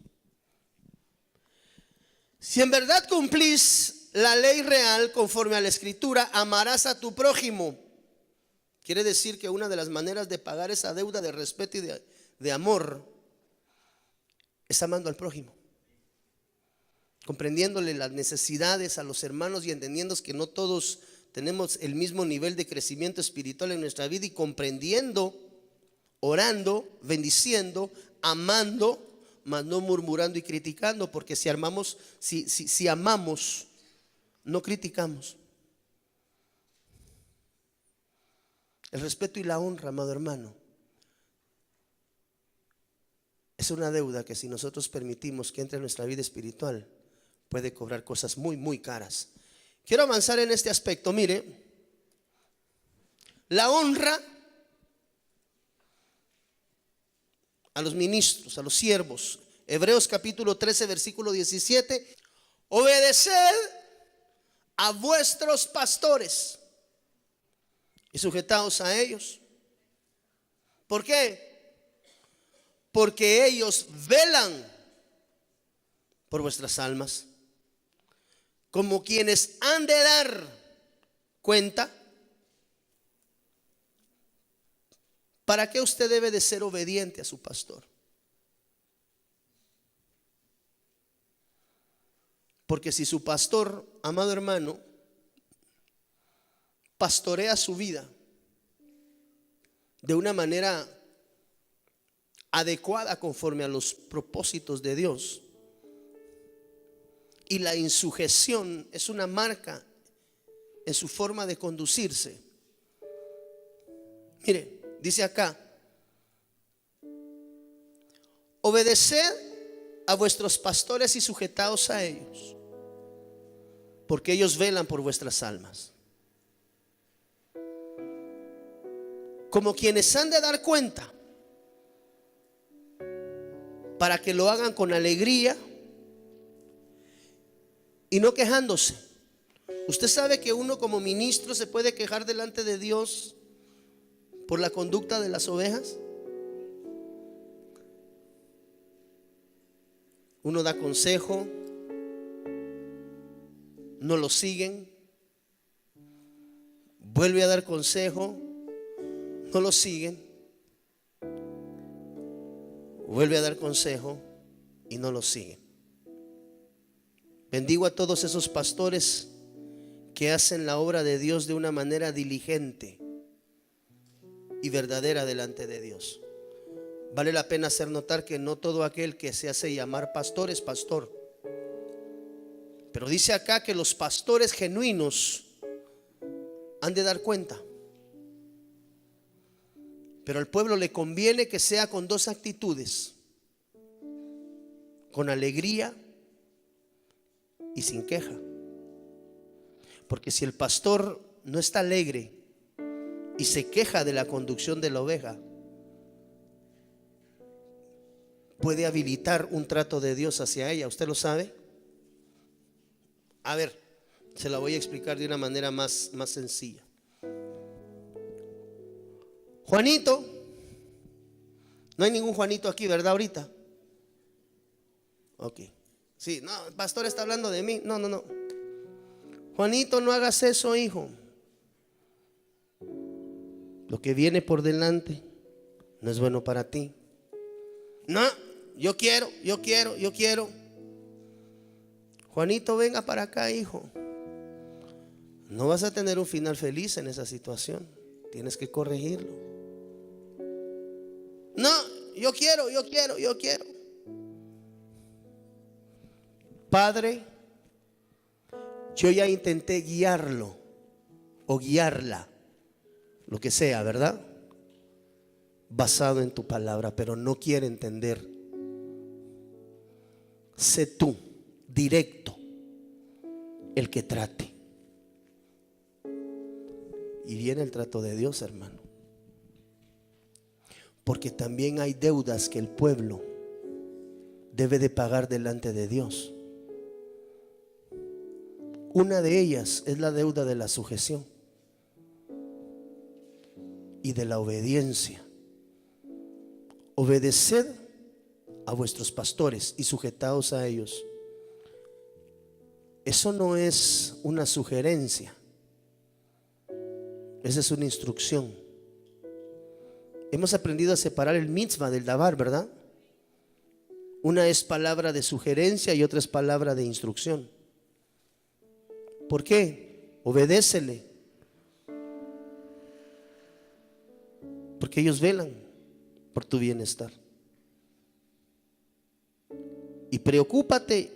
Si en verdad cumplís la ley real conforme a la Escritura, amarás a tu prójimo. Quiere decir que una de las maneras de pagar esa deuda de respeto y de amor es amando al prójimo, comprendiéndole las necesidades a los hermanos y entendiendo que no todos tenemos el mismo nivel de crecimiento espiritual en nuestra vida, y comprendiendo, orando, bendiciendo, amando, mas no murmurando y criticando, porque si amamos, no criticamos. El respeto y la honra, amado hermano, es una deuda que si nosotros permitimos que entre en nuestra vida espiritual, puede cobrar cosas muy, muy caras. Quiero avanzar en este aspecto. Mire, la honra a los ministros, a los siervos. Hebreos capítulo 13, versículo 17. Obedeced a vuestros pastores y sujetaos a ellos. ¿Por qué? Porque ellos velan por vuestras almas, como quienes han de dar cuenta. ¿Para qué usted debe de ser obediente a su pastor? Porque si su pastor, amado hermano, pastorea su vida de una manera adecuada conforme a los propósitos de Dios, y la insujeción es una marca en su forma de conducirse. Mire, dice acá: obedeced a vuestros pastores y sujetaos a ellos, porque ellos velan por vuestras almas, como quienes han de dar cuenta, para que lo hagan con alegría y no quejándose. Usted sabe que uno como ministro se puede quejar delante de Dios por la conducta de las ovejas. Uno da consejo, no lo siguen, vuelve a dar consejo, no lo siguen, vuelve a dar consejo y no lo siguen. Bendigo a todos esos pastores que hacen la obra de Dios de una manera diligente y verdadera delante de Dios. Vale la pena hacer notar que no todo aquel que se hace llamar pastor es pastor. Pero dice acá que los pastores genuinos han de dar cuenta. Pero al pueblo le conviene que sea con dos actitudes: con alegría y sin queja. Porque si el pastor no está alegre y se queja de la conducción de la oveja, puede habilitar un trato de Dios hacia ella. ¿Usted lo sabe? A ver, se la voy a explicar de una manera más sencilla. Juanito, no hay ningún Juanito aquí, ¿verdad? Ahorita. Ok. Sí, no, el pastor está hablando de mí. No. Juanito, no hagas eso, hijo. Lo que viene por delante no es bueno para ti. No, yo quiero. Juanito, venga para acá, hijo. No vas a tener un final feliz en esa situación. Tienes que corregirlo. No, yo quiero. Padre, yo ya intenté guiarlo o guiarla, lo que sea, ¿verdad? Basado en tu palabra, pero no quiere entender. Sé tú, directo, el que trate. Y viene el trato de Dios, hermano. Porque también hay deudas que el pueblo debe de pagar delante de Dios. Una de ellas es la deuda de la sujeción y de la obediencia. Obedeced a vuestros pastores y sujetaos a ellos. Eso no es una sugerencia, esa es una instrucción. Hemos aprendido a separar el mitzvah del davar, ¿verdad? Una es palabra de sugerencia y otra es palabra de instrucción. ¿Por qué? Obedécele. Porque ellos velan por tu bienestar. Y preocúpate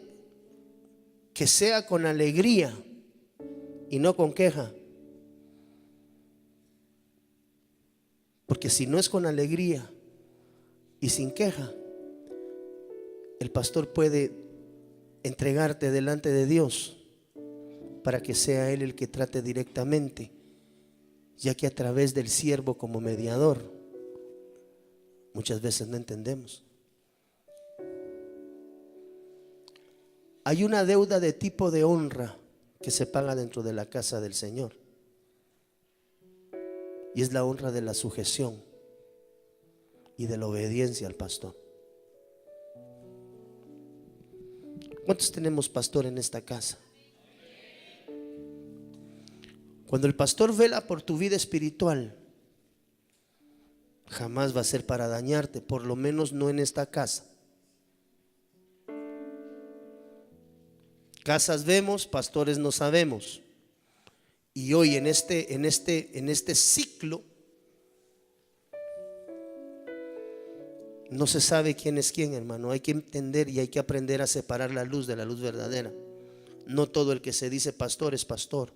que sea con alegría y no con queja. Porque si no es con alegría y sin queja, el pastor puede entregarte delante de Dios para que sea Él el que trate directamente, ya que a través del siervo como mediador muchas veces no entendemos. Hay una deuda de tipo de honra que se paga dentro de la casa del Señor, y es la honra de la sujeción y de la obediencia al pastor. ¿Cuántos tenemos pastor en esta casa? Cuando el pastor vela por tu vida espiritual, jamás va a ser para dañarte, por lo menos no en esta casa. Casas vemos, pastores no sabemos. Y hoy en este ciclo no se sabe quién es quién, hermano. Hay que entender y hay que aprender a separar la luz de la luz verdadera. No todo el que se dice pastor es pastor.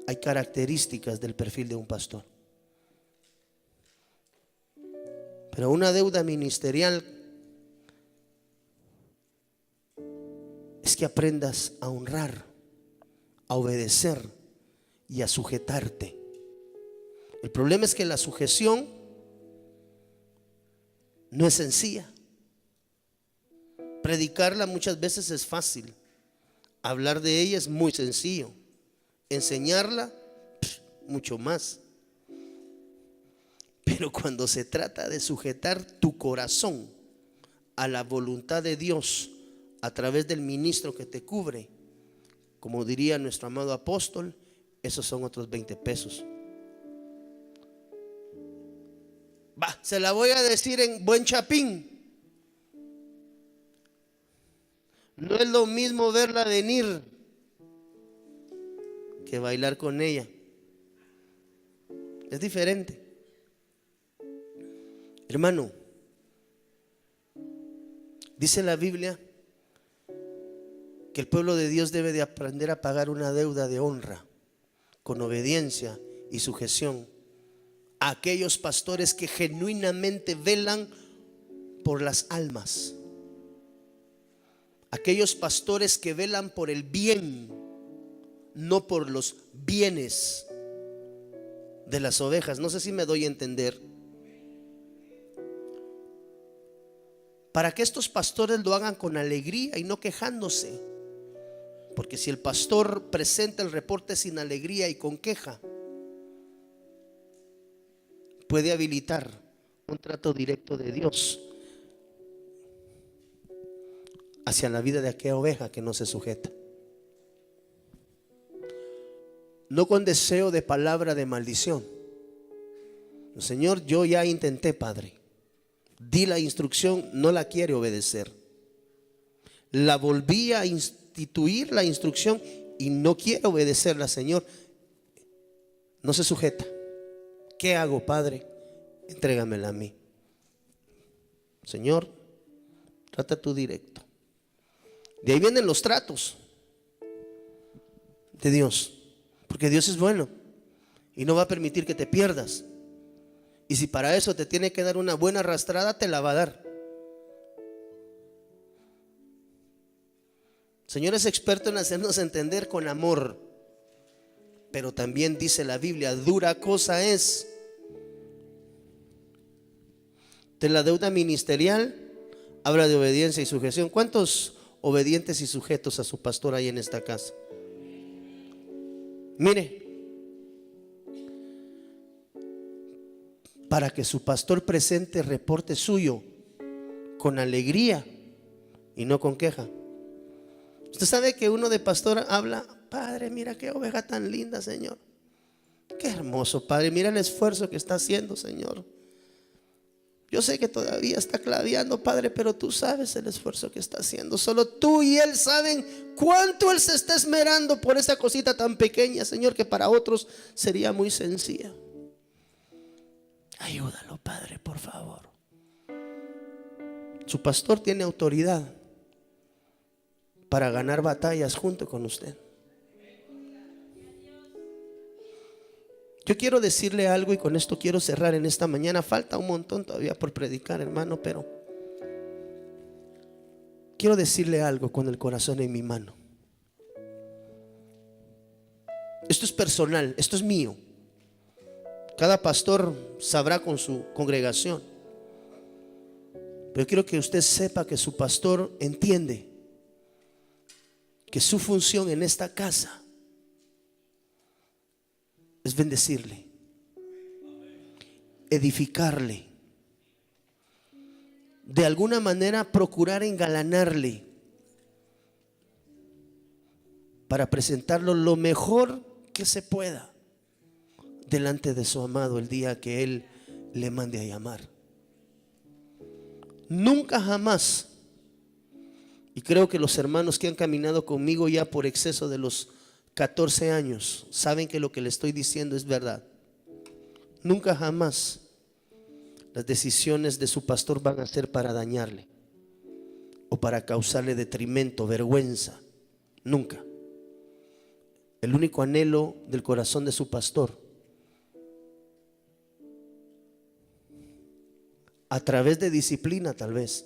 Hay características del perfil de un pastor. Pero una deuda ministerial es que aprendas a honrar, a obedecer y a sujetarte. El problema es que la sujeción no es sencilla. Predicarla muchas veces es fácil. Hablar de ella es muy sencillo. Enseñarla, mucho más. Pero cuando se trata de sujetar tu corazón a la voluntad de Dios a través del ministro que te cubre, como diría nuestro amado apóstol, esos son otros 20 pesos. Se la voy a decir en buen chapín. No es lo mismo verla venir que bailar con ella. Es diferente. Hermano, dice la Biblia que el pueblo de Dios debe de aprender a pagar una deuda de honra con obediencia y sujeción a aquellos pastores que genuinamente velan por las almas. Aquellos pastores que velan por el bien, no por los bienes de las ovejas. No sé si me doy a entender. Para que estos pastores lo hagan con alegría y no quejándose. Porque si el pastor presenta el reporte sin alegría y con queja, puede habilitar un trato directo de Dios hacia la vida de aquella oveja que no se sujeta. No con deseo de palabra de maldición. Señor, yo ya intenté, Padre. Di la instrucción, no la quiere obedecer. La volví a instituir la instrucción y no quiere obedecerla, Señor. No se sujeta. ¿Qué hago, Padre? Entrégamela a mí. Señor, trata tú directo. De ahí vienen los tratos de Dios. Porque Dios es bueno y no va a permitir que te pierdas. Y si para eso te tiene que dar una buena arrastrada, te la va a dar. El Señor es experto en hacernos entender con amor. Pero también dice la Biblia, dura cosa es. De la deuda ministerial habla de obediencia y sujeción. ¿Cuántos obedientes y sujetos a su pastor hay en esta casa? Mire, para que su pastor presente reporte suyo con alegría y no con queja. Usted sabe que uno de pastor habla: Padre, mira qué oveja tan linda, Señor. Qué hermoso, Padre, mira el esfuerzo que está haciendo, Señor. Yo sé que todavía está claveando, Padre, pero tú sabes el esfuerzo que está haciendo. Solo tú y Él saben cuánto Él se está esmerando por esa cosita tan pequeña, Señor, que para otros sería muy sencilla. Ayúdalo, Padre, por favor. Su pastor tiene autoridad para ganar batallas junto con usted. Yo quiero decirle algo y con esto quiero cerrar en esta mañana. Falta un montón todavía por predicar, hermano, pero quiero decirle algo con el corazón en mi mano. Esto es personal, esto es mío. Cada pastor sabrá con su congregación. Pero quiero que usted sepa que su pastor entiende que su función en esta casa es bendecirle, edificarle, de alguna manera procurar engalanarle para presentarlo lo mejor que se pueda delante de su amado el día que Él le mande a llamar. Nunca jamás, y creo que los hermanos que han caminado conmigo ya por exceso de los 14 años saben que lo que le estoy diciendo es verdad. Nunca jamás las decisiones de su pastor van a ser para dañarle o para causarle detrimento, vergüenza. Nunca. El único anhelo del corazón de su pastor, a través de disciplina tal vez,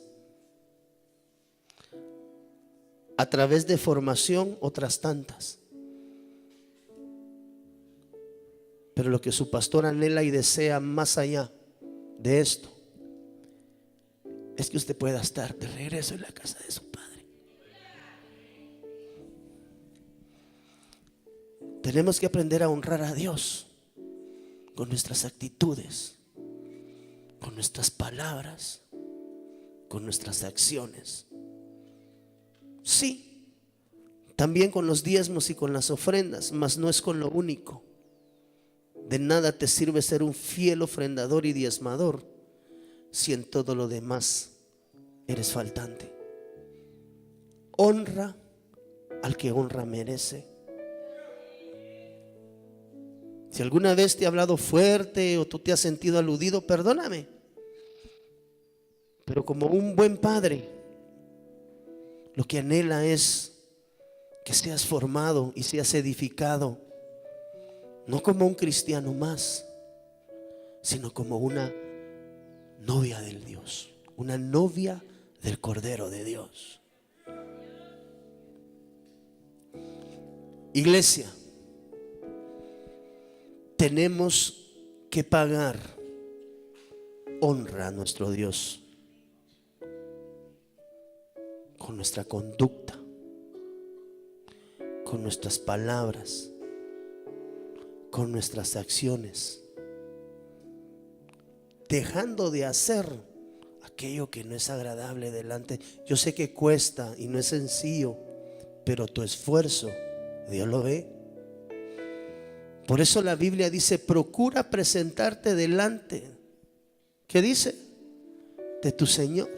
a través de formación otras tantas, pero lo que su pastor anhela y desea más allá de esto es que usted pueda estar de regreso en la casa de su Padre. Tenemos que aprender a honrar a Dios con nuestras actitudes, con nuestras palabras, con nuestras acciones. Sí, también con los diezmos y con las ofrendas, mas no es con lo único. De nada te sirve ser un fiel ofrendador y diezmador si en todo lo demás eres faltante. Honra al que honra merece. Si alguna vez te he hablado fuerte o tú te has sentido aludido, perdóname. Pero como un buen padre, lo que anhela es que seas formado y seas edificado, no como un cristiano más, sino como una novia del Dios, una novia del Cordero de Dios. Iglesia, tenemos que pagar honra a nuestro Dios con nuestra conducta, con nuestras palabras, con nuestras acciones, dejando de hacer aquello que no es agradable delante. Yo sé que cuesta y no es sencillo, pero tu esfuerzo Dios lo ve. Por eso la Biblia dice: procura presentarte delante, ¿qué dice? De tu Señor,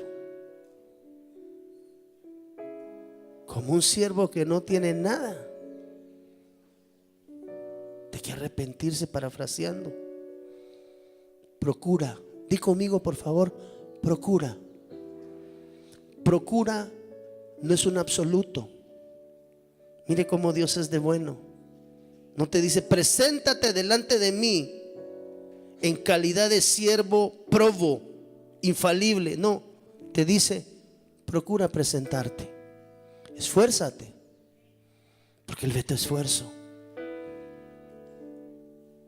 como un siervo que no tiene nada de que arrepentirse, parafraseando. Procura, di conmigo por favor, procura. Procura no es un absoluto. Mire cómo Dios es de bueno. No te dice: preséntate delante de mí en calidad de siervo probo, infalible. No, te dice: procura presentarte. Esfuérzate, porque Él ve tu esfuerzo.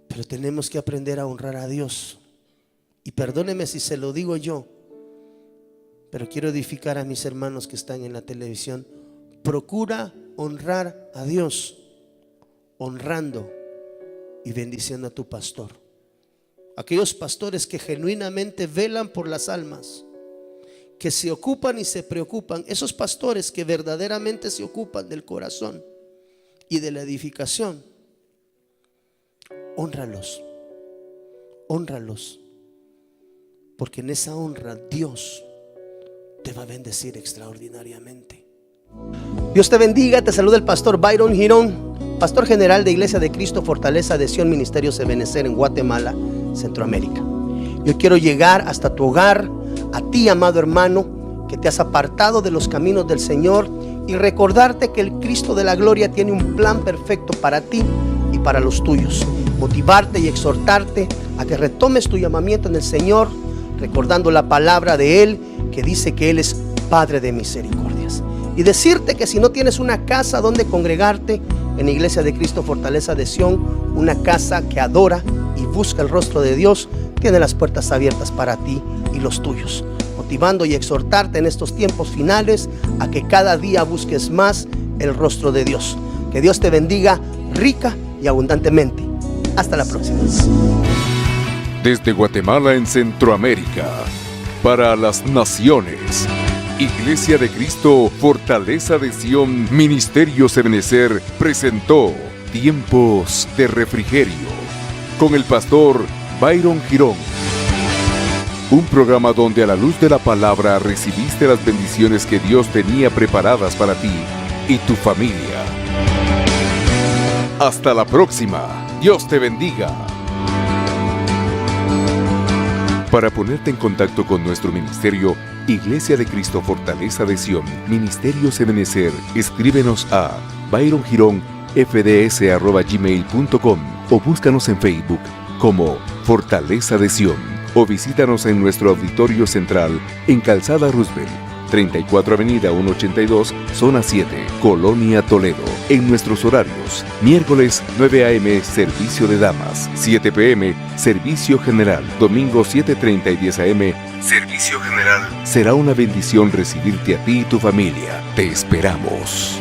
Pero tenemos que aprender a honrar a Dios. Y perdóneme si se lo digo yo, pero quiero edificar a mis hermanos que están en la televisión. Procura honrar a Dios, honrando y bendiciendo a tu pastor. Aquellos pastores que genuinamente velan por las almas, que se ocupan y se preocupan, esos pastores que verdaderamente se ocupan del corazón y de la edificación, hónralos, hónralos, porque en esa honra Dios te va a bendecir extraordinariamente. Dios te bendiga, te saluda el pastor Byron Girón, pastor general de Iglesia de Cristo Fortaleza de Sion Ministerios Ebenecer en Guatemala, Centroamérica. Yo quiero llegar hasta tu hogar, a ti, amado hermano, que te has apartado de los caminos del Señor, y recordarte que el Cristo de la gloria tiene un plan perfecto para ti y para los tuyos. Motivarte y exhortarte a que retomes tu llamamiento en el Señor, recordando la palabra de Él que dice que Él es Padre de misericordias. Y decirte que si no tienes una casa donde congregarte, en Iglesia de Cristo Fortaleza de Sion, una casa que adora y busca el rostro de Dios, tiene las puertas abiertas para ti y los tuyos, motivando y exhortarte en estos tiempos finales a que cada día busques más el rostro de Dios. Que Dios te bendiga rica y abundantemente. Hasta la próxima. Desde Guatemala en Centroamérica, para las naciones, Iglesia de Cristo Fortaleza de Sion Ministerios Ebenecer presentó Tiempos de Refrigerio con el pastor Byron Girón. Un programa donde a la luz de la palabra recibiste las bendiciones que Dios tenía preparadas para ti y tu familia. Hasta la próxima. Dios te bendiga. Para ponerte en contacto con nuestro ministerio, Iglesia de Cristo Fortaleza de Sion Ministerios Ebenecer, escríbenos a byrongironfds@gmail.com o búscanos en Facebook como Fortaleza de Sion, o visítanos en nuestro auditorio central en Calzada Roosevelt, 34 Avenida 182, Zona 7, Colonia Toledo. En nuestros horarios: miércoles 9 a.m. servicio de damas, 7 p.m. servicio general, domingo 7:30 y 10 a.m. servicio general. Será una bendición recibirte a ti y tu familia. Te esperamos.